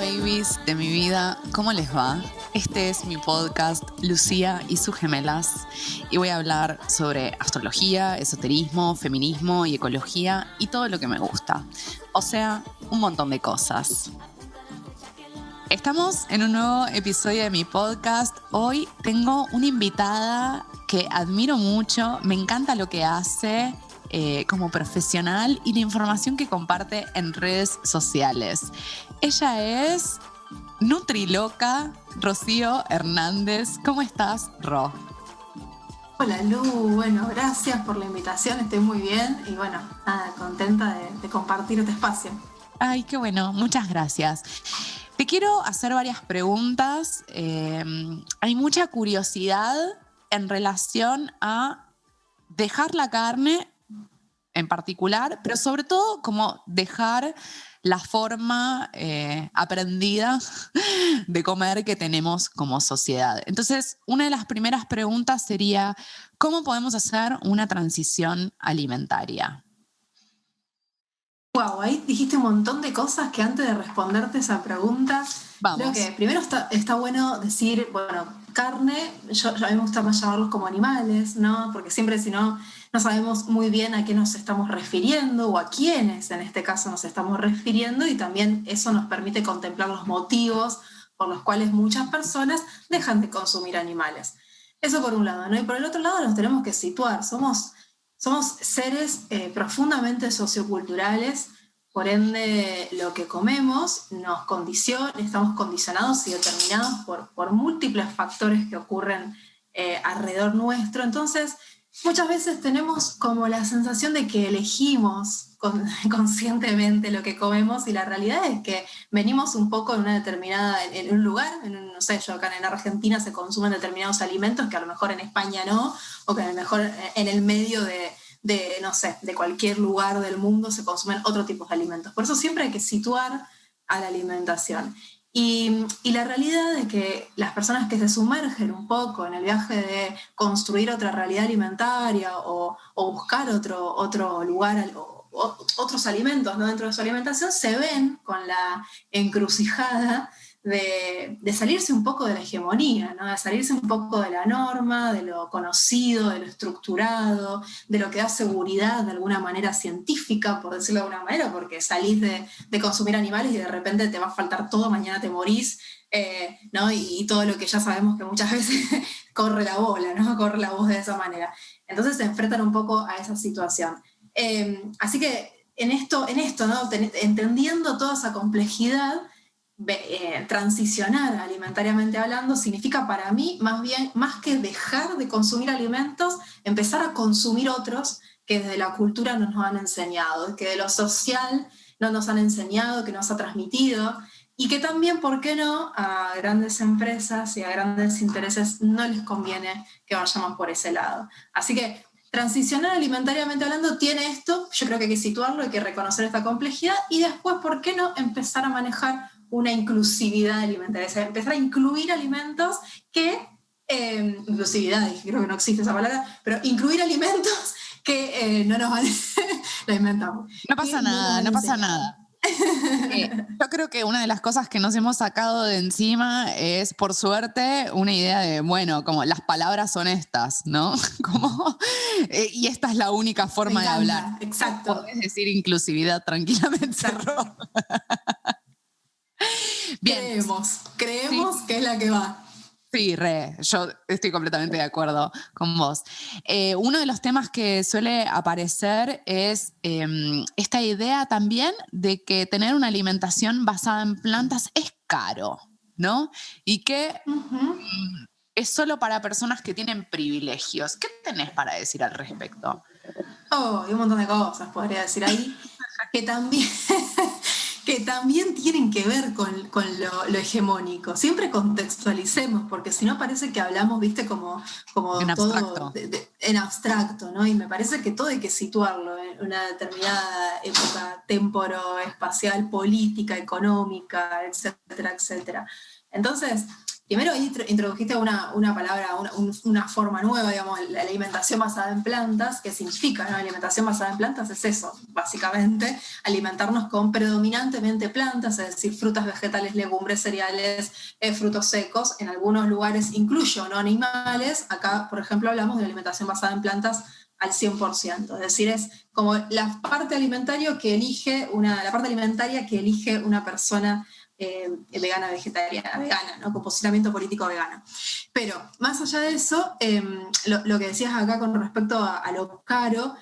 babies de mi vida, ¿cómo les va? Este es mi podcast Lucía y sus gemelas y voy a hablar sobre astrología, esoterismo, feminismo y ecología y todo lo que me gusta. O sea, un montón de cosas. Estamos en un nuevo episodio de mi podcast. Hoy tengo una invitada que admiro mucho, me encanta lo que hace como profesional y la información que comparte en redes sociales. Ella es Nutriloca, Rocío Hernández. ¿Cómo estás, Ro? Hola Lu, bueno, gracias por la invitación, estoy muy bien y bueno, nada, contenta de compartir este espacio. Ay, qué bueno, muchas gracias. Te quiero hacer varias preguntas. Hay mucha curiosidad en relación a dejar la carne en particular, pero sobre todo como dejar la forma aprendida de comer que tenemos como sociedad. Entonces, una de las primeras preguntas sería, ¿cómo podemos hacer una transición alimentaria? Wow, ahí dijiste un montón de cosas que antes de responderte esa pregunta, creo Vamos. que primero está bueno decir, bueno, carne, a mí me gusta más llamarlos como animales, ¿no? Porque siempre si no, no sabemos muy bien a qué nos estamos refiriendo o a quiénes en este caso nos estamos refiriendo y también eso nos permite contemplar los motivos por los cuales muchas personas dejan de consumir animales. Eso por un lado, ¿no? Y por el otro lado nos tenemos que situar, somos seres profundamente socioculturales, por ende lo que comemos nos condiciona, estamos condicionados y determinados por múltiples factores que ocurren alrededor nuestro. Entonces, muchas veces tenemos como la sensación de que elegimos conscientemente lo que comemos y la realidad es que venimos un poco en una determinada, en un lugar, no sé, yo acá en Argentina se consumen determinados alimentos que a lo mejor en España no, o que a lo mejor en el medio no sé, de cualquier lugar del mundo se consumen otro tipo de alimentos. Por eso siempre hay que situar a la alimentación. Y la realidad es que las personas que se sumergen un poco en el viaje de construir otra realidad alimentaria o buscar otro lugar, otros alimentos, ¿no? Dentro de su alimentación, se ven con la encrucijada de salirse un poco de la hegemonía, ¿no? De salirse un poco de la norma, de lo conocido, de lo estructurado, de lo que da seguridad de alguna manera científica, por decirlo de alguna manera, porque salís de consumir animales y de repente te va a faltar todo, mañana te morís, ¿no? Y todo lo que ya sabemos que muchas veces corre la bola, ¿no? Corre la voz de esa manera. Entonces se enfrentan un poco a esa situación. Así que en esto, ¿no? Entendiendo toda esa complejidad, transicionar alimentariamente hablando significa para mí más bien, más que dejar de consumir alimentos, empezar a consumir otros que desde la cultura no nos han enseñado, que de lo social no nos han enseñado, que nos ha transmitido y que también, ¿por qué no?, a grandes empresas y a grandes intereses no les conviene que vayamos por ese lado. Así que transicionar alimentariamente hablando tiene esto, yo creo que hay que situarlo, hay que reconocer esta complejidad y después, ¿por qué no?, empezar a manejar una inclusividad alimentaria, o sea, empezar a incluir alimentos que, inclusividad, creo que no existe esa palabra, pero incluir alimentos que no nos van la inventamos. No pasa nada, no pasa nada. Yo creo que una de las cosas que nos hemos sacado de encima es, por suerte, una idea de, bueno, como las palabras son estas, ¿no? Como, y esta es la única forma de hablar. Exacto. Podés decir inclusividad tranquilamente. Exacto. Bien. Creemos sí, que es la que va. Sí, yo estoy completamente de acuerdo con vos. Uno de los temas que suele aparecer es esta idea también de que tener una alimentación basada en plantas es caro, ¿no? Y que es solo para personas que tienen privilegios. ¿Qué tenés para decir al respecto? Oh, hay un montón de cosas, podría decir ahí, que también... que también tienen que ver con lo hegemónico. Siempre contextualicemos, porque si no parece que hablamos, viste, como En todo abstracto. En abstracto, ¿no? Y me parece que todo hay que situarlo en una determinada época temporo-espacial, política, económica, etcétera, etcétera. Entonces, primero ahí introdujiste una palabra, una forma nueva, digamos, la alimentación basada en plantas. ¿Qué significa, no? Alimentación basada en plantas es eso, básicamente, alimentarnos con predominantemente plantas, es decir, frutas, vegetales, legumbres, cereales, frutos secos. En algunos lugares incluyo no animales. Acá, por ejemplo, hablamos de alimentación basada en plantas al 100%, es decir, es como la parte alimentaria que elige una persona vegana, vegetariana, vegana, ¿no? Con posicionamiento político vegano. Pero más allá de eso, lo que decías acá con respecto a lo caro,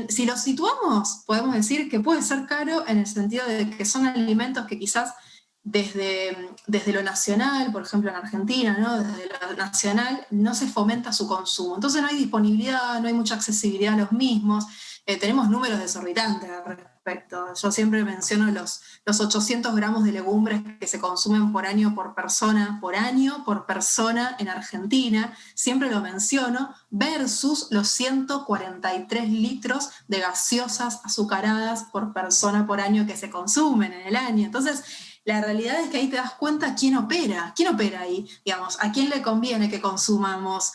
si lo situamos, podemos decir que puede ser caro en el sentido de que son alimentos que quizás desde lo nacional, por ejemplo en Argentina, ¿no? Desde lo nacional no se fomenta su consumo. Entonces no hay disponibilidad, no hay mucha accesibilidad a los mismos. Tenemos números desorbitantes al respecto. Yo siempre menciono los 800 gramos de legumbres que se consumen por año por persona en Argentina, siempre lo menciono, versus los 143 litros de gaseosas azucaradas por persona por año que se consumen en el año. Entonces, la realidad es que ahí te das cuenta quién opera ahí, digamos, a quién le conviene que consumamos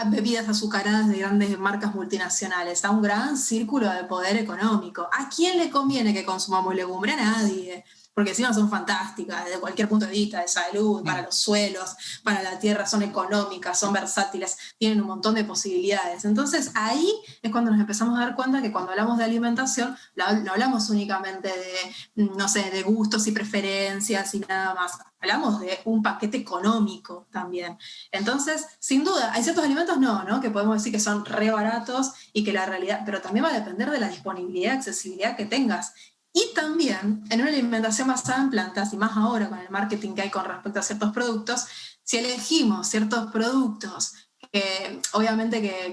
bebidas azucaradas de grandes marcas multinacionales, a un gran círculo de poder económico. ¿A quién le conviene que consumamos legumbre? A nadie, porque encima son fantásticas desde cualquier punto de vista, de salud, para los suelos, para la tierra, son económicas, son versátiles, tienen un montón de posibilidades. Entonces ahí es cuando nos empezamos a dar cuenta que cuando hablamos de alimentación no hablamos únicamente de, no sé, de gustos y preferencias y nada más. Hablamos de un paquete económico también. Entonces, sin duda, hay ciertos alimentos ¿no? Que podemos decir que son re baratos y que la realidad, pero también va a depender de la disponibilidad, accesibilidad que tengas. Y también, en una alimentación basada en plantas, y más ahora con el marketing que hay con respecto a ciertos productos, si elegimos ciertos productos que obviamente que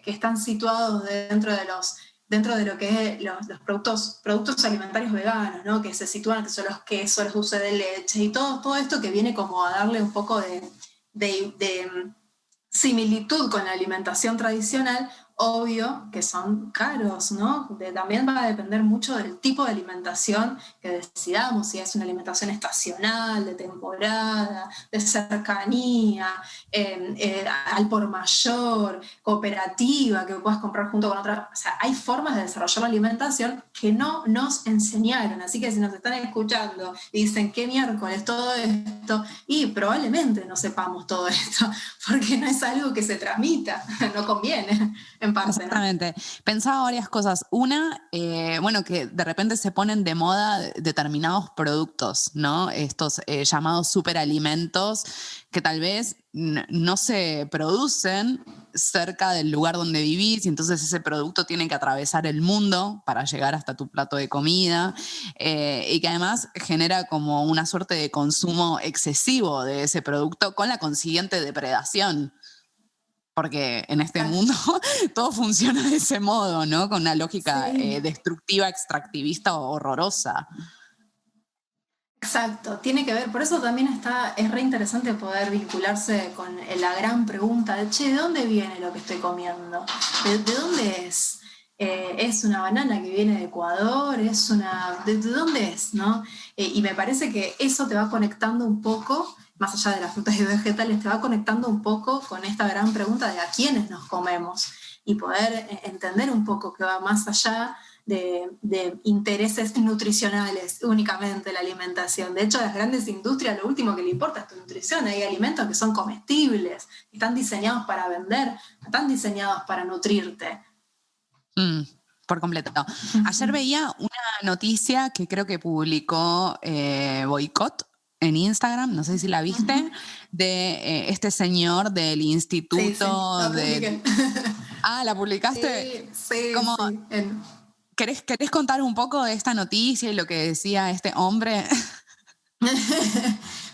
están situados dentro de lo que es los productos alimentarios veganos, ¿no? Que se sitúan, que son los quesos, los dulces de leche y todo esto que viene como a darle un poco de similitud con la alimentación tradicional, obvio que son caros, ¿no? También va a depender mucho del tipo de alimentación que decidamos, si es una alimentación estacional, de temporada, de cercanía, al por mayor, cooperativa, que puedas comprar junto con otra. O sea, hay formas de desarrollar la alimentación que no nos enseñaron, así que si nos están escuchando y dicen, ¿qué miércoles todo esto? Y probablemente no sepamos todo esto, porque no es algo que se transmita, no conviene. En parte, exactamente. ¿no? Pensaba varias cosas. Una, que de repente se ponen de moda determinados productos, ¿no? Estos llamados superalimentos que tal vez no se producen cerca del lugar donde vivís y entonces ese producto tiene que atravesar el mundo para llegar hasta tu plato de comida y que además genera como una suerte de consumo excesivo de ese producto con la consiguiente depredación. Porque en este mundo todo funciona de ese modo, ¿no? Con una lógica destructiva, extractivista horrorosa. Exacto, tiene que ver, por eso también es re interesante poder vincularse con la gran pregunta de, ¿de dónde viene lo que estoy comiendo? ¿De dónde es? ¿Es una banana que viene de Ecuador? ¿De dónde es? ¿No? Y me parece que eso te va conectando un poco, más allá de las frutas y vegetales, te va conectando un poco con esta gran pregunta de a quiénes nos comemos y poder entender un poco que va más allá de intereses nutricionales únicamente la alimentación. De hecho, a las grandes industrias lo último que le importa es tu nutrición. Hay alimentos que son comestibles, que están diseñados para vender, están diseñados para nutrirte. Por completo. Ayer veía una noticia que creo que publicó Boicot en Instagram, no sé si la viste, de este señor del instituto de... Ah, ¿la publicaste? Sí. ¿Querés contar un poco de esta noticia y lo que decía este hombre?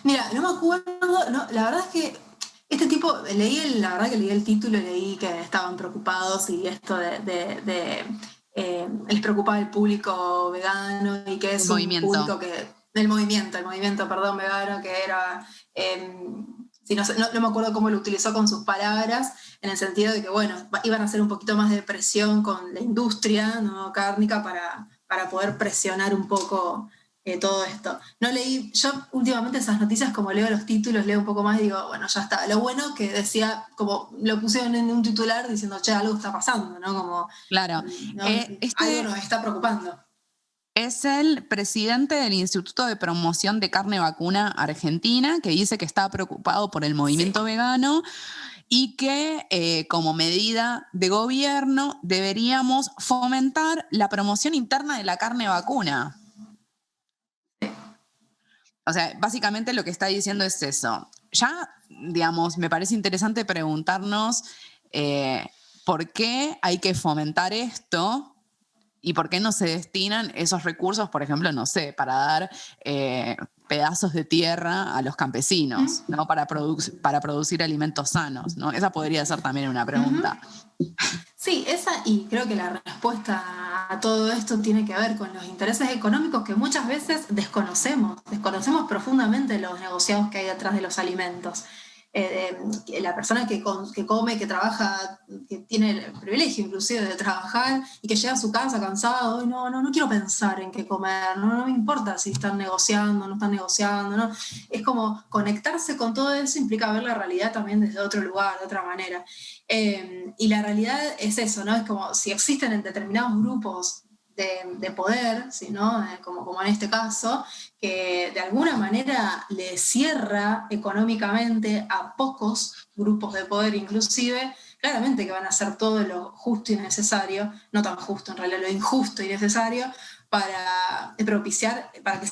Mira, no me acuerdo, no, la verdad es que este tipo, leí el título y leí que estaban preocupados y esto les preocupaba el público vegano y que es un público que... El movimiento vegano, que era... no me acuerdo cómo lo utilizó con sus palabras, en el sentido de que, bueno, iban a hacer un poquito más de presión con la industria, ¿no? Cárnica para poder presionar un poco todo esto. No leí, yo últimamente esas noticias, como leo los títulos, leo un poco más y digo, bueno, ya está. Lo bueno que decía, como lo pusieron en un titular diciendo, che, algo está pasando, ¿no? Como, Claro. ¿no? Algo nos está preocupando. Es el presidente del Instituto de Promoción de Carne Vacuna Argentina, que dice que está preocupado por el movimiento vegano y que como medida de gobierno deberíamos fomentar la promoción interna de la carne vacuna. O sea, básicamente lo que está diciendo es eso. Ya, digamos, me parece interesante preguntarnos por qué hay que fomentar esto y por qué no se destinan esos recursos, por ejemplo, no sé, para dar pedazos de tierra a los campesinos, ¿no? Para producir alimentos sanos, ¿no? Esa podría ser también una pregunta. Sí, esa, y creo que la respuesta a todo esto tiene que ver con los intereses económicos que muchas veces desconocemos profundamente los negociados que hay detrás de los alimentos. La persona que come, que trabaja, que tiene el privilegio inclusive de trabajar y que llega a su casa cansado, y no quiero pensar en qué comer, no me importa si están negociando, no están negociando, ¿no? Es como conectarse con todo eso implica ver la realidad también desde otro lugar, de otra manera. Y la realidad es eso, ¿no? Es como si existen en determinados grupos de poder, ¿sí, no? Como en este caso, que de alguna manera le cierra económicamente a pocos grupos de poder inclusive, claramente que van a hacer todo lo justo y necesario, no tan justo en realidad, lo injusto y necesario, para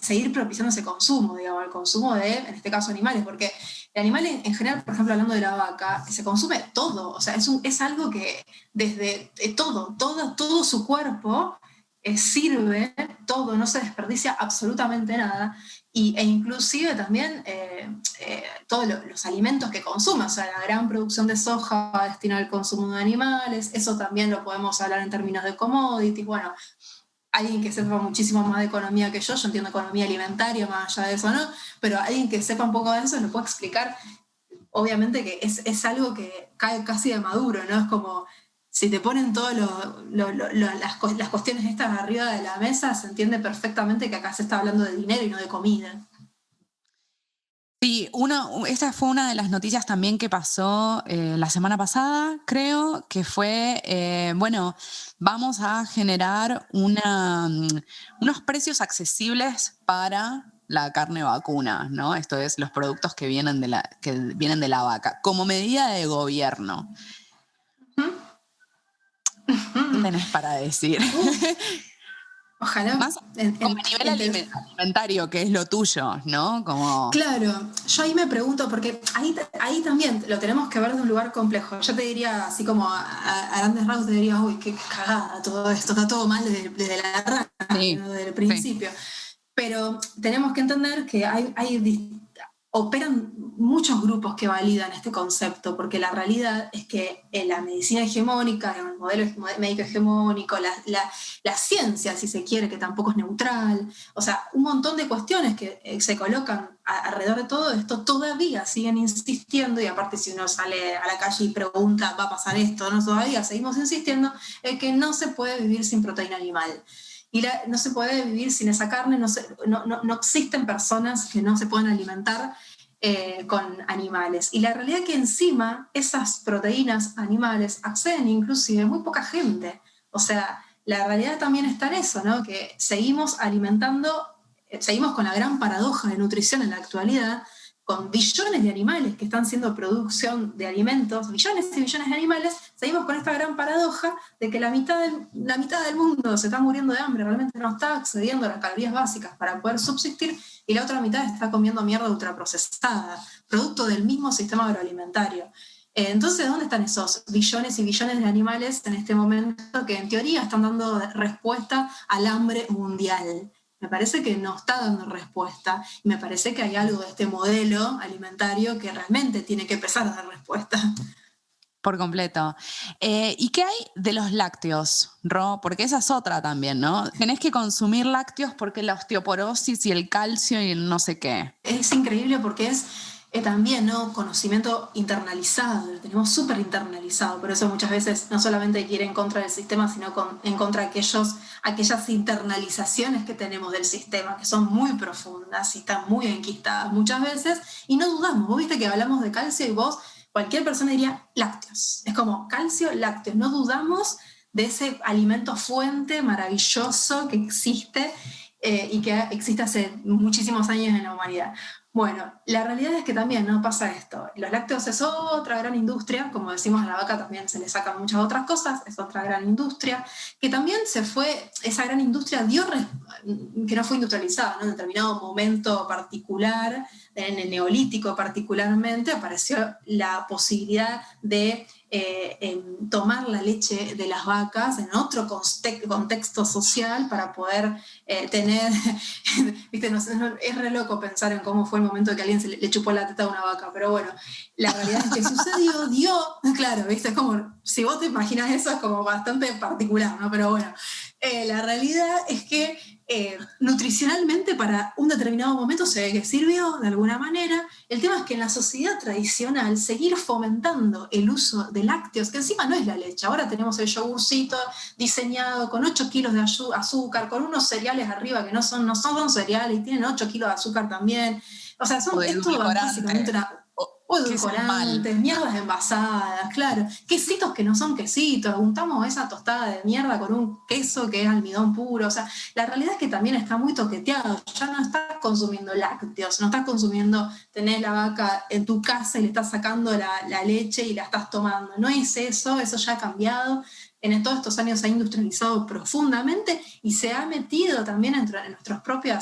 seguir propiciando ese consumo, digamos, el consumo de, en este caso, animales, porque el animal en general, por ejemplo, hablando de la vaca, se consume todo, o sea, es algo que desde todo su cuerpo sirve, todo, no se desperdicia absolutamente nada, e inclusive también todos los alimentos que consume, o sea, la gran producción de soja va destinada al consumo de animales, eso también lo podemos hablar en términos de commodities, bueno, alguien que sepa muchísimo más de economía que yo entiendo economía alimentaria más allá de eso, ¿no? Pero alguien que sepa un poco de eso lo puede explicar. Obviamente que es algo que cae casi de maduro, ¿no? Es como, si te ponen todas las cuestiones estas arriba de la mesa, se entiende perfectamente que acá se está hablando de dinero y no de comida. Sí, esta fue una de las noticias también que pasó la semana pasada, creo, que fue, bueno, vamos a generar unos precios accesibles para la carne vacuna, ¿no? Esto es, los productos que vienen de la vaca, como medida de gobierno. ¿Qué tenés para decir? Ojalá. Más como a nivel alimentario, que es lo tuyo, ¿no? Como... Claro, yo ahí me pregunto, porque ahí también lo tenemos que ver de un lugar complejo. Yo te diría, así como a grandes rasgos, te diría, uy, qué cagada todo esto, está todo mal desde la rama, sí, ¿no? Desde el principio. Sí. Pero tenemos que entender que operan muchos grupos que validan este concepto, porque la realidad es que en la medicina hegemónica, el modelo médico hegemónico, la ciencia, si se quiere, que tampoco es neutral, o sea, un montón de cuestiones que se colocan alrededor de todo esto, todavía siguen insistiendo, y aparte si uno sale a la calle y pregunta, ¿va a pasar esto? No, todavía seguimos insistiendo en que no se puede vivir sin proteína animal. Y no se puede vivir sin esa carne, no existen personas que no se puedan alimentar con animales. Y la realidad es que encima esas proteínas animales acceden inclusive a muy poca gente. O sea, la realidad también está en eso, ¿no? Que seguimos alimentando, seguimos con la gran paradoja de nutrición en la actualidad, con billones de animales que están siendo producción de alimentos, billones y billones de animales, seguimos con esta gran paradoja de que la mitad del mundo se está muriendo de hambre, realmente no está accediendo a las calorías básicas para poder subsistir, y la otra mitad está comiendo mierda ultraprocesada, producto del mismo sistema agroalimentario. Entonces, ¿dónde están esos billones y billones de animales en este momento que en teoría están dando respuesta al hambre mundial? Me parece que no está dando respuesta, y me parece que hay algo de este modelo alimentario que realmente tiene que empezar a dar respuesta. Por completo. ¿Y qué hay de los lácteos, Ro? Porque esa es otra también, ¿no? Tenés que consumir lácteos porque la osteoporosis y el calcio y el no sé qué. Es increíble porque es también, ¿no? Conocimiento internalizado, lo tenemos súper internalizado, por eso muchas veces no solamente hay que ir en contra del sistema, sino en contra de aquellas internalizaciones que tenemos del sistema, que son muy profundas y están muy enquistadas muchas veces, y no dudamos. Vos viste que hablamos de calcio y cualquier persona diría lácteos, es como calcio, lácteos, no dudamos de ese alimento fuente maravilloso que existe y que existe hace muchísimos años en la humanidad. Bueno, la realidad es que también no pasa esto. Los lácteos es otra gran industria, como decimos a la vaca también se le sacan muchas otras cosas, es otra gran industria, que también esa gran industria que no fue industrializada, ¿no? En determinado momento particular, en el Neolítico particularmente, apareció la posibilidad de tomar la leche de las vacas en otro contexto social para poder tener, ¿viste? Es re loco pensar en cómo fue el momento que alguien le chupó la teta a una vaca, pero bueno, la realidad es que sucedió, claro, ¿viste? Es como, si vos te imaginas eso es como bastante particular, ¿no? Pero bueno, la realidad es que nutricionalmente para un determinado momento se ve que sirvió de alguna manera. El tema es que en la sociedad tradicional seguir fomentando el uso de lácteos, que encima no es la leche, ahora tenemos el yogurcito diseñado con 8 kilos de azúcar, con unos cereales arriba que no son cereales y tienen 8 kilos de azúcar también. O sea, esto básicamente o edulcorantes, mierdas envasadas, claro. Quesitos que no son quesitos, untamos esa tostada de mierda con un queso que es almidón puro. O sea, la realidad es que también está muy toqueteado. Ya no estás consumiendo lácteos, no estás consumiendo, tenés la vaca en tu casa y le estás sacando la leche y la estás tomando. No es eso ya ha cambiado. En todos estos años se ha industrializado profundamente y se ha metido también en nuestra propia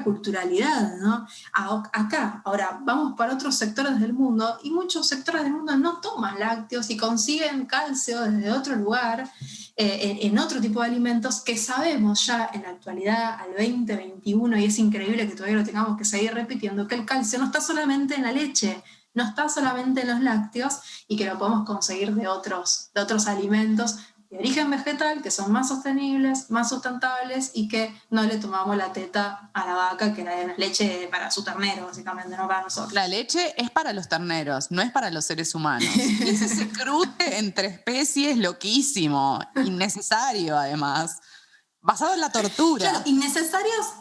culturalidad, ¿no? Acá, ahora, vamos para otros sectores del mundo y muchos sectores del mundo no toman lácteos y consiguen calcio desde otro lugar, en otro tipo de alimentos que sabemos ya en la actualidad, al 2021, y es increíble que todavía lo tengamos que seguir repitiendo, que el calcio no está solamente en la leche, no está solamente en los lácteos y que lo podemos conseguir de otros alimentos de origen vegetal que son más sostenibles, más sustentables y que no le tomamos la teta a la vaca, que la leche para su ternero, básicamente, no para nosotros. La leche es para los terneros, no es para los seres humanos. Y es ese cruce entre especies loquísimo, innecesario además, basado en la tortura. Claro, innecesarias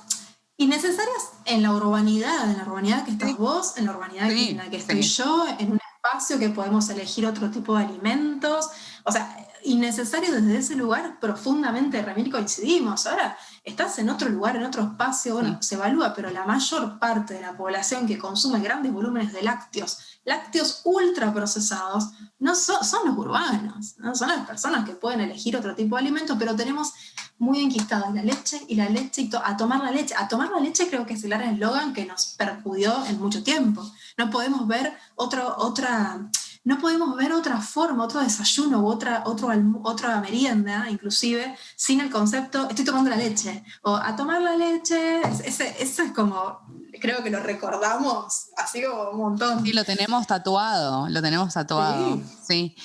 en la urbanidad que estás vos, en la urbanidad en la que estoy yo, en un espacio que podemos elegir otro tipo de alimentos. O sea, innecesario desde ese lugar profundamente, Remil, coincidimos. Ahora estás en otro lugar, en otro espacio, bueno, se evalúa, pero la mayor parte de la población que consume grandes volúmenes de lácteos ultraprocesados, no son los urbanos, ¿no? Son las personas que pueden elegir otro tipo de alimento, pero tenemos muy enquistados la leche y a tomar la leche. A tomar la leche creo que es el gran eslogan que nos perjudió en mucho tiempo. No podemos ver no podemos ver otra forma, otro desayuno u otra merienda, inclusive, sin el concepto, estoy tomando la leche, o a tomar la leche, eso es como, creo que lo recordamos así como un montón. Sí, lo tenemos tatuado. Sí.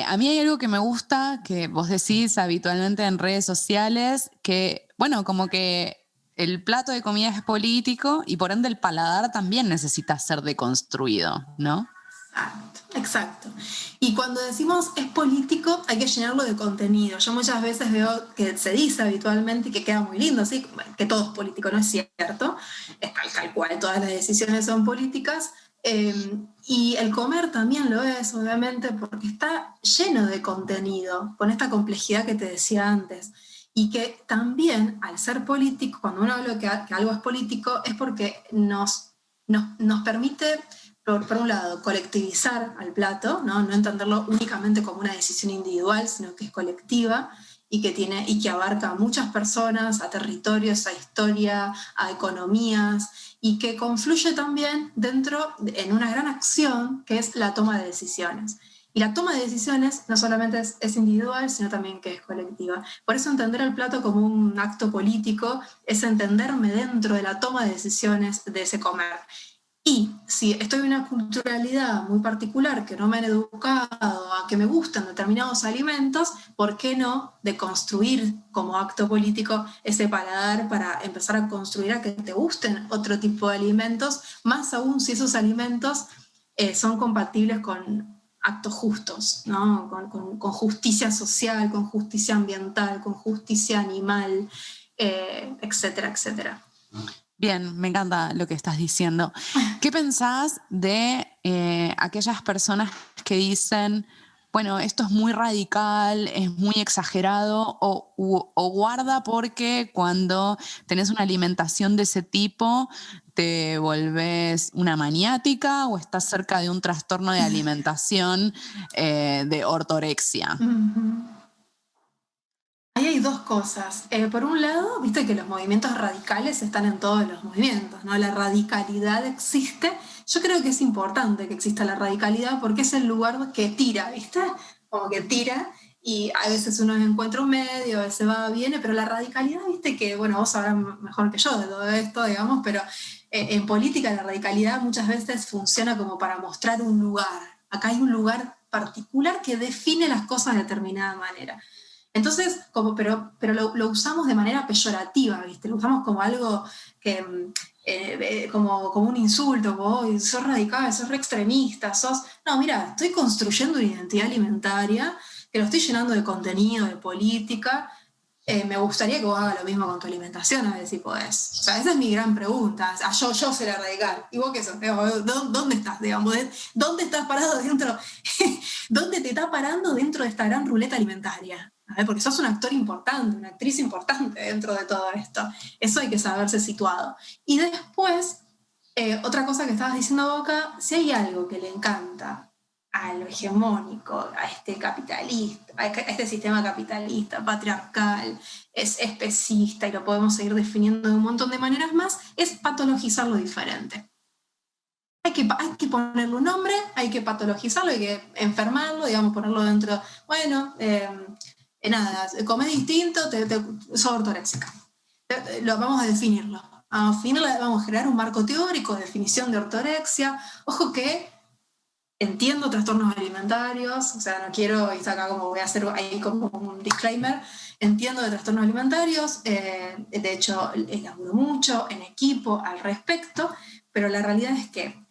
A mí hay algo que me gusta, que vos decís habitualmente en redes sociales, que, bueno, como que el plato de comida es político y por ende el paladar también necesita ser deconstruido, ¿no? Exacto. Y cuando decimos es político, hay que llenarlo de contenido. Yo muchas veces veo que se dice habitualmente y que queda muy lindo, ¿sí? Que todo es político, no es cierto. Es tal cual, todas las decisiones son políticas. Y el comer también lo es, obviamente, porque está lleno de contenido, con esta complejidad que te decía antes. Y que también, al ser político, cuando uno habla que algo es político, es porque nos permite, por un lado, colectivizar al plato, ¿no? No entenderlo únicamente como una decisión individual, sino que es colectiva y que abarca a muchas personas, a territorios, a historia, a economías, y que confluye también en una gran acción que es la toma de decisiones. Y la toma de decisiones no solamente es individual, sino también que es colectiva. Por eso entender el plato como un acto político es entenderme dentro de la toma de decisiones de ese comer. Y si estoy en una culturalidad muy particular que no me han educado que me gustan determinados alimentos, ¿por qué no de construir como acto político ese paladar para empezar a construir a que te gusten otro tipo de alimentos, más aún si esos alimentos son compatibles con actos justos, ¿no? Con justicia social, con justicia ambiental, con justicia animal, etcétera, etcétera. Bien, me encanta lo que estás diciendo. ¿Qué pensás de aquellas personas que dicen, bueno, esto es muy radical, es muy exagerado, o guarda porque cuando tenés una alimentación de ese tipo te volvés una maniática o estás cerca de un trastorno de alimentación de ortorexia? Ahí hay dos cosas. Por un lado, viste que los movimientos radicales están en todos los movimientos, ¿no? La radicalidad existe. Yo creo que es importante que exista la radicalidad porque es el lugar que tira, ¿viste? Como que tira y a veces uno encuentra un medio, a veces va, viene, pero la radicalidad, viste que, bueno, vos sabrás mejor que yo de todo esto, digamos, pero en política la radicalidad muchas veces funciona como para mostrar un lugar. Acá hay un lugar particular que define las cosas de determinada manera. Entonces, pero lo usamos de manera peyorativa, ¿viste? Lo usamos como algo que, como un insulto, como sos radical, sos re extremista, sos... No, mira, estoy construyendo una identidad alimentaria, que lo estoy llenando de contenido, de política. Me gustaría que vos hagas lo mismo con tu alimentación, a ver si podés. O sea, esa es mi gran pregunta. O sea, yo seré radical. ¿Y vos qué sos? ¿Dónde estás, digamos? ¿Dónde estás parado dentro? ¿Dónde te está parando dentro de esta gran ruleta alimentaria? Porque sos un actor importante, una actriz importante dentro de todo esto. Eso hay que saberse situado. Y después, otra cosa que estabas diciendo, Boca, si hay algo que le encanta a lo hegemónico, a este capitalista, a este sistema capitalista, patriarcal, es especista, y lo podemos seguir definiendo de un montón de maneras más, es patologizar lo diferente. Hay que ponerle un nombre, hay que patologizarlo, hay que enfermarlo, digamos, ponerlo dentro, bueno, nada, comés distinto, sos ortoréxica. Vamos a definirlo. Vamos a generar un marco teórico de definición de ortorexia. Ojo que entiendo trastornos alimentarios, o sea, no quiero, y acá como voy a hacer ahí como un disclaimer, entiendo de trastornos alimentarios, de hecho laburo mucho en equipo al respecto, pero la realidad es que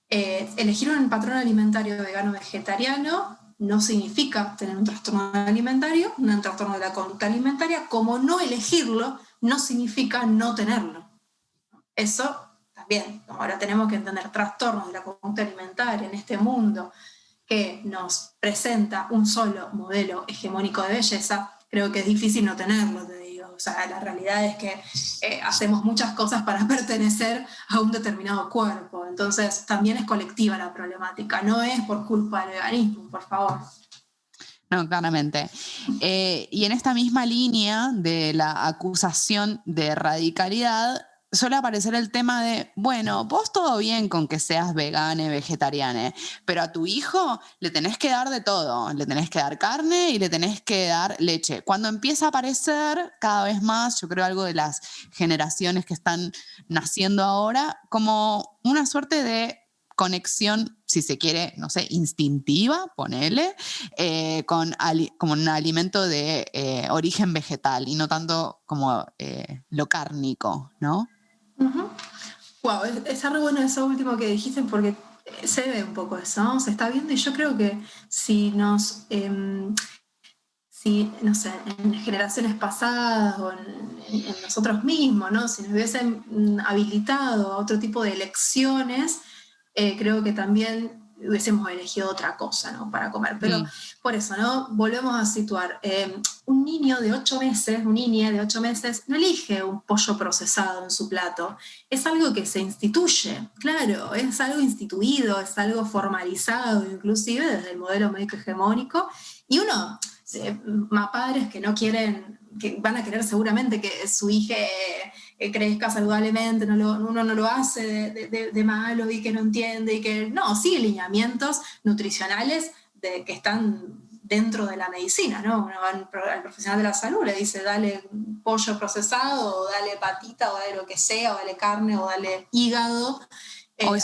elegir un patrón alimentario vegano vegetariano no significa tener un trastorno alimentario, un trastorno de la conducta alimentaria, como no elegirlo no significa no tenerlo. Eso también, como ahora tenemos que entender trastornos de la conducta alimentaria en este mundo que nos presenta un solo modelo hegemónico de belleza, creo que es difícil no tenerlo, te digo. O sea, la realidad es que hacemos muchas cosas para pertenecer a un determinado cuerpo. Entonces, también es colectiva la problemática, no es por culpa del veganismo, por favor. No, claramente. Y en esta misma línea de la acusación de radicalidad, suele aparecer el tema de, bueno, vos todo bien con que seas vegane, vegetariane, pero a tu hijo le tenés que dar de todo, le tenés que dar carne y le tenés que dar leche. Cuando empieza a aparecer cada vez más, yo creo algo de las generaciones que están naciendo ahora, como una suerte de conexión, si se quiere, no sé, instintiva, ponele, como un alimento de origen vegetal y no tanto como lo cárnico, ¿no? Uh-huh. Wow, está re bueno eso último que dijiste porque se ve un poco eso, ¿no? Se está viendo y yo creo que si no sé, en generaciones pasadas o en nosotros mismos, ¿no? Si nos hubiesen habilitado a otro tipo de elecciones, creo que también hubiésemos elegido otra cosa, ¿no? Para comer. Pero por eso, ¿no? Volvemos a situar. Un niño de 8 meses, una niña de 8 meses, no elige un pollo procesado en su plato. Es algo que se instituye, claro, es algo instituido, es algo formalizado, inclusive desde el modelo médico hegemónico. Y uno, más padres que no quieren, que van a querer seguramente que su hija crezca saludablemente, uno no lo hace de malo y que no entiende y que no, sigue lineamientos nutricionales que están dentro de la medicina, ¿no? Uno va al profesional de la salud, le dice dale pollo procesado, o dale patita, o dale lo que sea, o dale carne, o dale hígado, O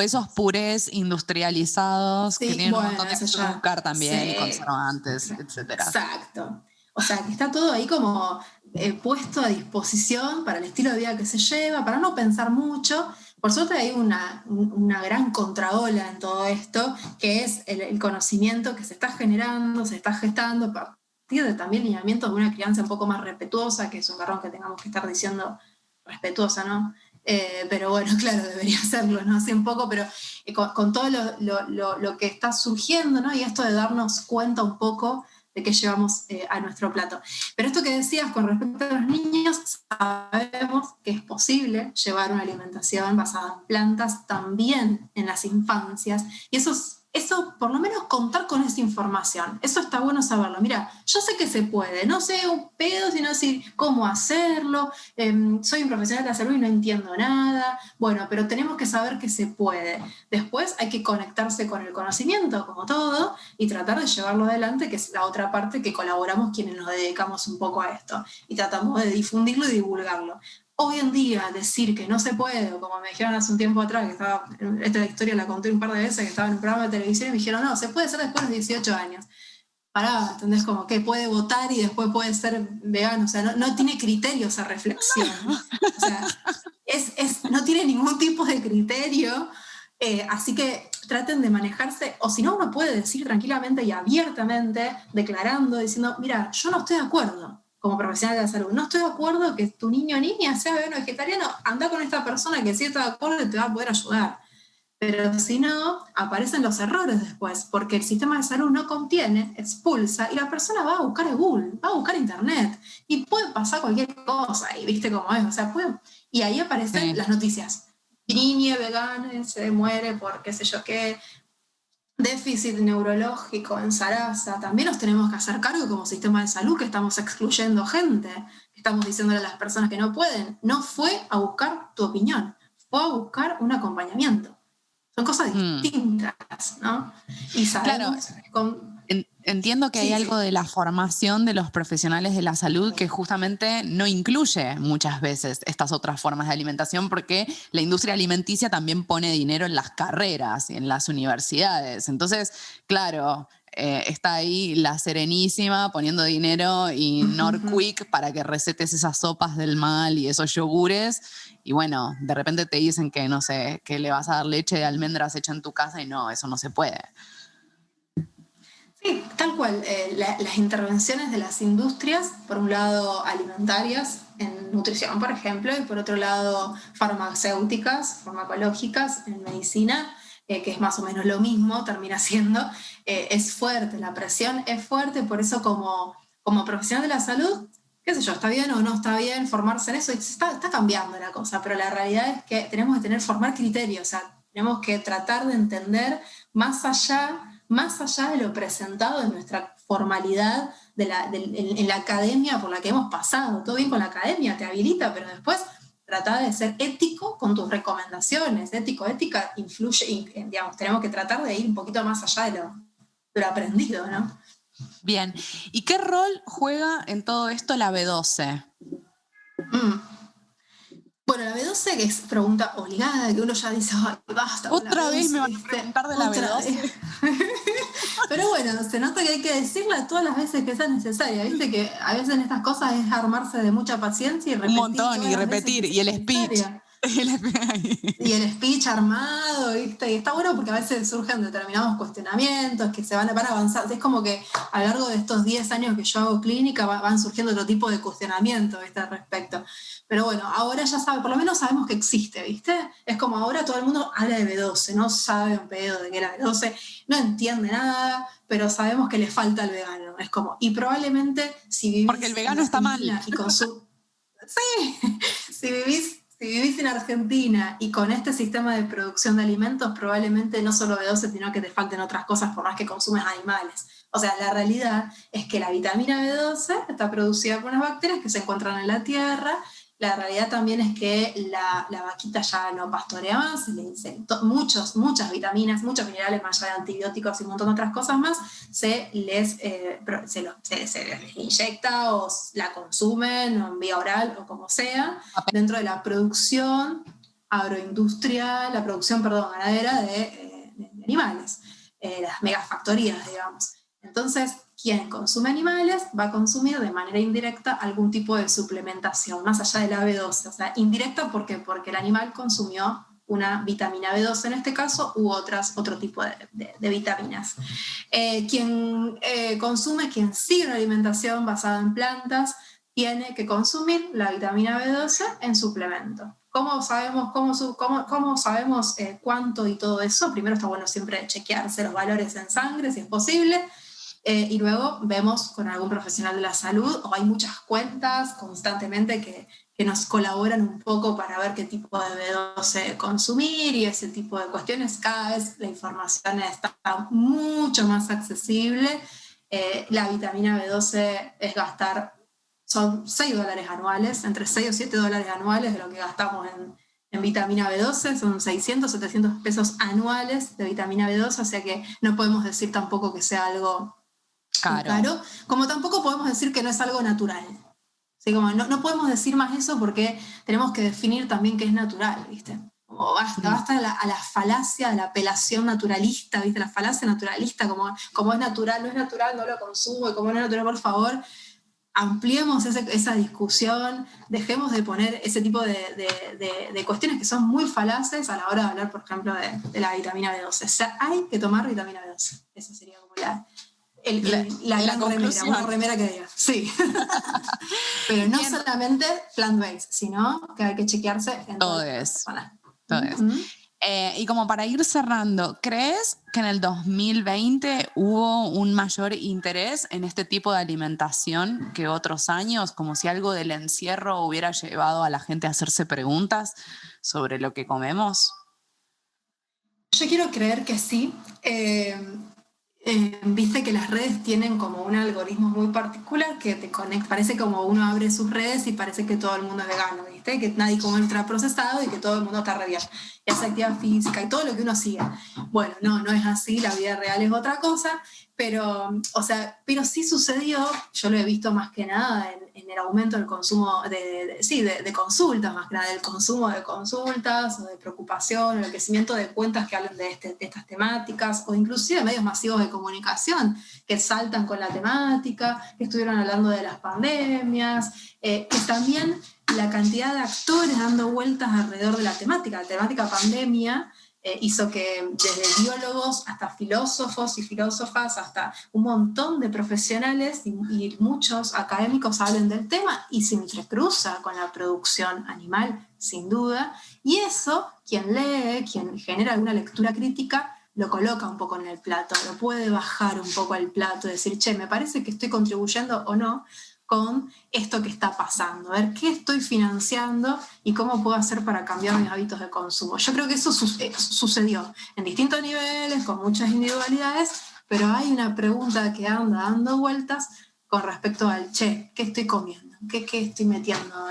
esos purés industrializados que Sí, tienen un bueno, montón de eso ya. azúcar también y Sí, conservantes, etcétera. exacto. O sea, que está todo ahí como puesto a disposición para el estilo de vida que se lleva, para no pensar mucho. Por suerte hay una gran contraola en todo esto, que es el conocimiento que se está generando, se está gestando a partir de también lineamientos de una crianza un poco más respetuosa, que es un garrón que tengamos que estar diciendo respetuosa, ¿no? Pero bueno, claro, debería serlo, ¿no? Así un poco, pero con todo lo que está surgiendo, ¿no? Y esto de darnos cuenta un poco de qué llevamos a nuestro plato. Pero esto que decías con respecto a los niños, sabemos que es posible llevar una alimentación basada en plantas también en las infancias, y eso, por lo menos contar con esa información, eso está bueno saberlo. Mira, yo sé que se puede, no sé un pedo, sino decir cómo hacerlo, soy un profesional de la salud y no entiendo nada, bueno, pero tenemos que saber que se puede. Después hay que conectarse con el conocimiento, como todo, y tratar de llevarlo adelante, que es la otra parte que colaboramos quienes nos dedicamos un poco a esto, y tratamos de difundirlo y divulgarlo. Hoy en día decir que no se puede, o como me dijeron hace un tiempo atrás, que estaba, esta historia la conté un par de veces, que estaba en un programa de televisión y me dijeron, no, se puede hacer después de los 18 años. Pará, ¿entendés? Como que puede votar y después puede ser vegano, o sea, no tiene criterio esa reflexión. O sea, no tiene ningún tipo de criterio, así que traten de manejarse, o si no, uno puede decir tranquilamente y abiertamente, declarando, diciendo, mira, yo no estoy de acuerdo como profesional de la salud, no estoy de acuerdo que tu niño o niña sea vegano o vegetariano, anda con esta persona que sí está de acuerdo y te va a poder ayudar. Pero si no, aparecen los errores después, porque el sistema de salud no contiene, expulsa, y la persona va a buscar a Google, va a buscar Internet, y puede pasar cualquier cosa, y viste cómo es, o sea, y ahí aparecen las noticias. Niña vegana se muere por qué sé yo qué, déficit neurológico en Sarasa. También nos tenemos que hacer cargo como sistema de salud que estamos excluyendo gente, que estamos diciéndole a las personas que no pueden. No fue a buscar tu opinión, fue a buscar un acompañamiento. Son cosas distintas, ¿no? Y sabemos claro. Entiendo que hay algo de la formación de los profesionales de la salud que justamente no incluye muchas veces estas otras formas de alimentación porque la industria alimenticia también pone dinero en las carreras y en las universidades. Entonces, claro, está ahí la Serenísima poniendo dinero y Norquick para que recetes esas sopas del mal y esos yogures. Y bueno, de repente te dicen que, no sé, que le vas a dar leche de almendras hecha en tu casa y no, eso no se puede. Sí, tal cual. Las intervenciones de las industrias, por un lado alimentarias, en nutrición, por ejemplo, y por otro lado farmacéuticas, farmacológicas, en medicina, que es más o menos lo mismo, termina siendo, es fuerte, la presión es fuerte, por eso como profesional de la salud, qué sé yo, está bien o no está bien formarse en eso, y está cambiando la cosa, pero la realidad es que tenemos que formar criterios, o sea, tenemos que tratar de entender más allá de lo presentado en nuestra formalidad en la academia por la que hemos pasado. Todo bien con la academia, te habilita, pero después trata de ser ético con tus recomendaciones. Ética influye, digamos, tenemos que tratar de ir un poquito más allá de lo aprendido, ¿no? Bien, ¿y qué rol juega en todo esto la B12? Bueno, la B12, que es pregunta obligada, que uno ya dice, ay, basta. Otra vez me van a preguntar de la B12. Pero bueno, se nota que hay que decirla todas las veces que sea necesaria. Viste que a veces en estas cosas es armarse de mucha paciencia y repetir. Un montón, y repetir, y el speech. Y el speech armado, ¿viste? Y está bueno porque a veces surgen determinados cuestionamientos que se van avanzando. Es como que a lo largo de estos 10 años que yo hago clínica van surgiendo otro tipo de cuestionamientos, ¿viste? Al respecto. Pero bueno, ahora ya sabe, por lo menos sabemos que existe, ¿viste? Es como ahora todo el mundo habla de B12, no sabe un pedo de qué era B12, no entiende nada, pero sabemos que le falta al vegano. Es como, y probablemente si vivís... Porque el vegano está mal. Sí, si vivís en Argentina y con este sistema de producción de alimentos, probablemente no solo B12, sino que te falten otras cosas por más que consumes animales. O sea, la realidad es que la vitamina B12 está producida por unas bacterias que se encuentran en la tierra. La realidad también es que la vaquita ya no pastorea más, muchas vitaminas, muchos minerales, más allá de antibióticos y un montón de otras cosas más, se les inyecta o la consumen o en vía oral o como sea, dentro de la producción agroindustrial, la producción, perdón, ganadera de animales, las megafactorías, digamos. Entonces, quien consume animales va a consumir de manera indirecta algún tipo de suplementación, más allá de la B12. O sea, indirecta porque el animal consumió una vitamina B12 en este caso, u otro tipo de vitaminas. Quien consume, quien sigue una alimentación basada en plantas, tiene que consumir la vitamina B12 en suplemento. ¿Cómo sabemos, cómo sabemos cuánto y todo eso? Primero está bueno siempre chequearse los valores en sangre, si es posible, y luego vemos con algún profesional de la salud, o hay muchas cuentas constantemente que nos colaboran un poco para ver qué tipo de B12 consumir y ese tipo de cuestiones. Cada vez la información está mucho más accesible. La vitamina B12 es gastar, son $6 anuales, entre 6 o 7 dólares anuales de lo que gastamos en vitamina B12, son 600, 700 pesos anuales de vitamina B12, o sea que no podemos decir tampoco que sea algo caro, como tampoco podemos decir que no es algo natural. ¿Sí? Como no podemos decir más eso porque tenemos que definir también qué es natural, ¿viste? Como basta a la falacia, a la apelación naturalista, ¿viste? La falacia naturalista, como es natural, no es natural, no lo consumo, y como no es natural, por favor, ampliemos esa discusión, dejemos de poner ese tipo de cuestiones que son muy falaces a la hora de hablar, por ejemplo, de la vitamina B12. O sea, hay que tomar vitamina B12. Esa sería como la gran conclusión. Una remera que diga. Sí. Pero no solamente plant-based, sino que hay que chequearse en todo es. Todo es. Y como para ir cerrando, ¿crees que en el 2020 hubo un mayor interés en este tipo de alimentación que otros años? Como si algo del encierro hubiera llevado a la gente a hacerse preguntas sobre lo que comemos. Yo quiero creer que sí. Viste que las redes tienen como un algoritmo muy particular que te conecta, parece como uno abre sus redes y parece que todo el mundo es vegano, ¿viste? Que nadie come ultraprocesado y que todo el mundo está re bien, y hace actividad física y todo lo que uno sigue. Bueno, no es así, la vida real es otra cosa, pero sí sucedió, yo lo he visto más que nada en el aumento del consumo de consultas, más que nada del consumo de consultas o de preocupación, el crecimiento de cuentas que hablan de estas temáticas, o inclusive medios masivos de comunicación que saltan con la temática, que estuvieron hablando de las pandemias, que también la cantidad de actores dando vueltas alrededor de la temática pandemia, hizo que desde biólogos hasta filósofos y filósofas, hasta un montón de profesionales y muchos académicos hablen del tema y se entrecruza con la producción animal, sin duda. Y eso, quien lee, quien genera alguna lectura crítica, lo coloca un poco en el plato, lo puede bajar un poco al plato, decir, che, me parece que estoy contribuyendo o no con esto que está pasando, a ver qué estoy financiando y cómo puedo hacer para cambiar mis hábitos de consumo. Yo creo que eso sucedió en distintos niveles, con muchas individualidades, pero hay una pregunta que anda dando vueltas con respecto al, che, ¿qué estoy comiendo? ¿Qué estoy metiendo?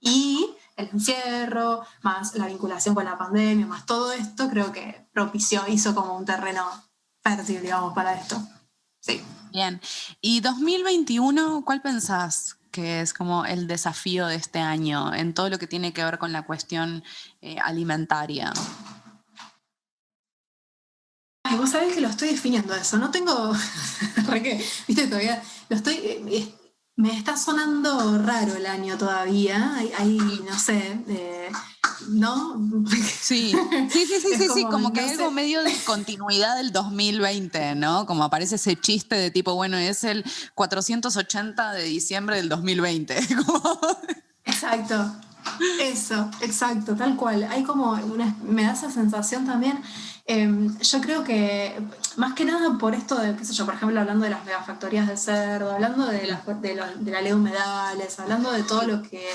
Y el encierro, más la vinculación con la pandemia, más todo esto, creo que hizo como un terreno fértil, digamos, para esto. Sí. Bien. ¿Y 2021, cuál pensás que es como el desafío de este año en todo lo que tiene que ver con la cuestión alimentaria? Ay, vos sabés que lo estoy definiendo eso. No tengo... viste, todavía lo estoy... me está sonando raro el año todavía. Hay no sé... ¿no? Sí, como que algo medio de continuidad del 2020, ¿no? Como aparece ese chiste de tipo, bueno, es el 480 de diciembre del 2020. Exacto, eso, exacto, tal cual. Hay como me da esa sensación también. Yo creo que más que nada por esto de, qué sé yo, por ejemplo, hablando de las megafactorías de cerdo, hablando de la ley de humedales, hablando de todo lo que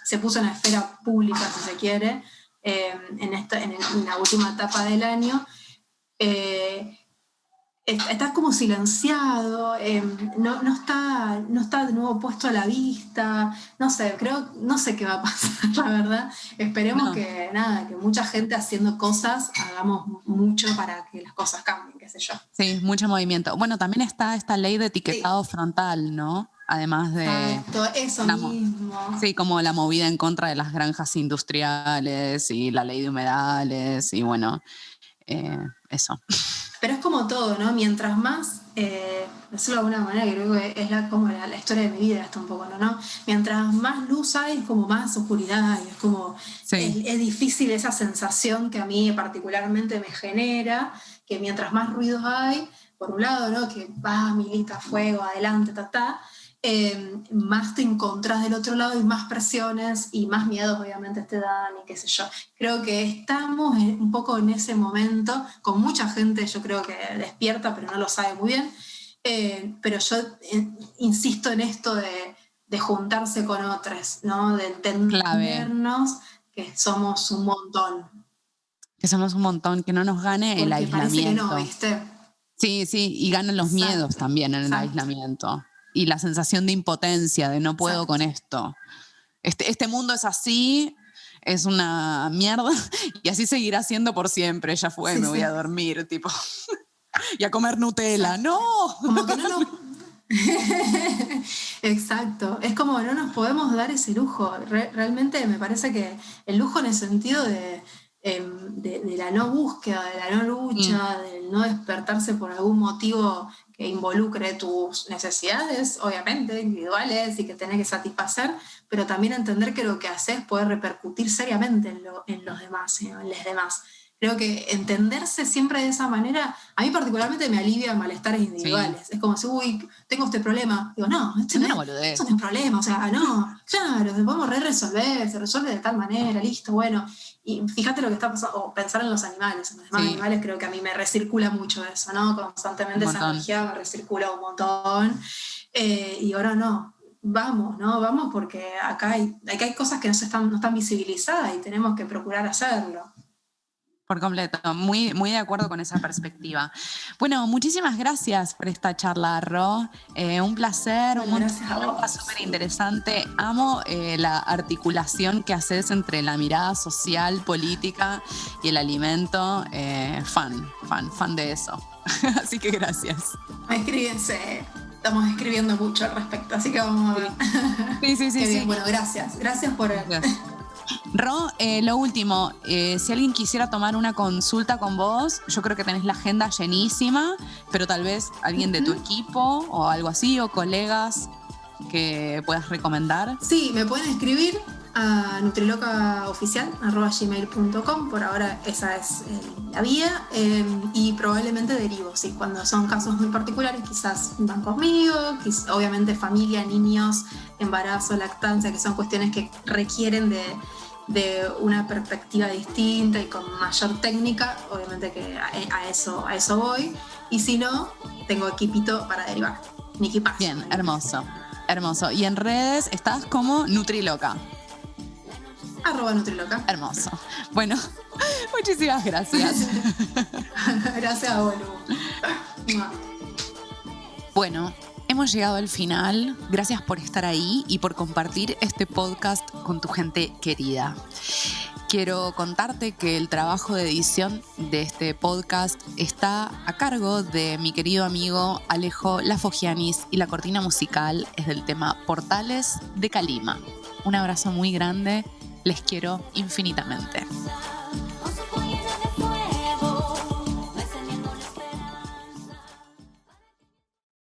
se puso en la esfera pública, si se quiere, en la última etapa del año, está como silenciado, no está de nuevo puesto a la vista, no sé qué va a pasar, la verdad. Esperemos que mucha gente haciendo cosas, hagamos mucho para que las cosas cambien, qué sé yo. Sí, mucho movimiento. Bueno, también está esta ley de etiquetado frontal, ¿no? además de... Exacto, eso mismo. Sí, como la movida en contra de las granjas industriales y la ley de humedales y bueno, eso. Pero es como todo, ¿no? Mientras más, decirlo de alguna manera, que creo que es como la historia de mi vida hasta un poco, ¿no? Mientras más luz hay, es como más oscuridad, y es como, sí. es difícil esa sensación que a mí particularmente me genera, que mientras más ruidos hay, por un lado, ¿no? Que va, milita, fuego, adelante, más te encontrás del otro lado y más presiones y más miedos obviamente te dan y qué sé yo. Creo que estamos un poco en ese momento, con mucha gente yo creo que despierta, pero no lo sabe muy bien, pero yo insisto en esto de juntarse con otros, ¿no? De entendernos que somos un montón. Que somos un montón, que no nos gane porque el aislamiento. Parece que no, ¿viste? Sí, y ganan los miedos también en el aislamiento. Y la sensación de impotencia, de no puedo con esto. Este mundo es así, es una mierda, y así seguirá siendo por siempre. Ya fue, me voy a dormir, tipo. Y a comer Nutella. ¡No! Como que no. Exacto. Es como no nos podemos dar ese lujo. Realmente me parece que el lujo en el sentido de la no búsqueda, de la no lucha, del no despertarse por algún motivo que involucre tus necesidades, obviamente, individuales y que tenés que satisfacer, pero también entender que lo que haces puede repercutir seriamente en los demás, en los demás. Creo que entenderse siempre de esa manera, a mí particularmente me alivia malestares individuales. Sí. Es como si, tengo este problema. Digo, no, esto no es un problema, o sea, no, claro, podemos resolver, se resuelve de tal manera, listo, bueno. Y fíjate lo que está pasando, o pensar en los animales. En los demás animales creo que a mí me recircula mucho eso, ¿no? Constantemente esa energía me recircula un montón. Y ahora no, vamos, ¿no? Vamos porque acá hay cosas que no están visibilizadas y tenemos que procurar hacerlo. Por completo, muy, muy de acuerdo con esa perspectiva. Bueno, muchísimas gracias por esta charla, Ro. Un placer, gracias a vos. Súper interesante. Amo la articulación que haces entre la mirada social, política y el alimento. Fan de eso. Así que gracias. Escríbense. Estamos escribiendo mucho al respecto, así que vamos a ver. Sí. Bien. Bueno, gracias. Gracias por... Ro, lo último, si alguien quisiera tomar una consulta con vos, yo creo que tenés la agenda llenísima, pero tal vez alguien de tu equipo o algo así, o colegas que puedas recomendar. Sí, me pueden escribir a nutrilocaoficial@gmail.com. Por ahora esa es la vía, y probablemente derivo, sí, cuando son casos muy particulares quizás van conmigo, obviamente familia, niños, embarazo, lactancia, que son cuestiones que requieren de una perspectiva distinta y con mayor técnica, obviamente que a eso voy, y si no, tengo equipito para derivar, mi equipaje. Bien, hermoso. Y en redes estás como Nutriloca. @Nutriloca. Hermoso. Bueno, muchísimas gracias. Gracias a vos, Lu. Bueno, hemos llegado al final. Gracias por estar ahí y por compartir este podcast con tu gente querida. Quiero contarte que el trabajo de edición de este podcast está a cargo de mi querido amigo Alejo Lafogianis y la cortina musical es del tema Portales de Calima. Un abrazo muy grande. Les quiero infinitamente.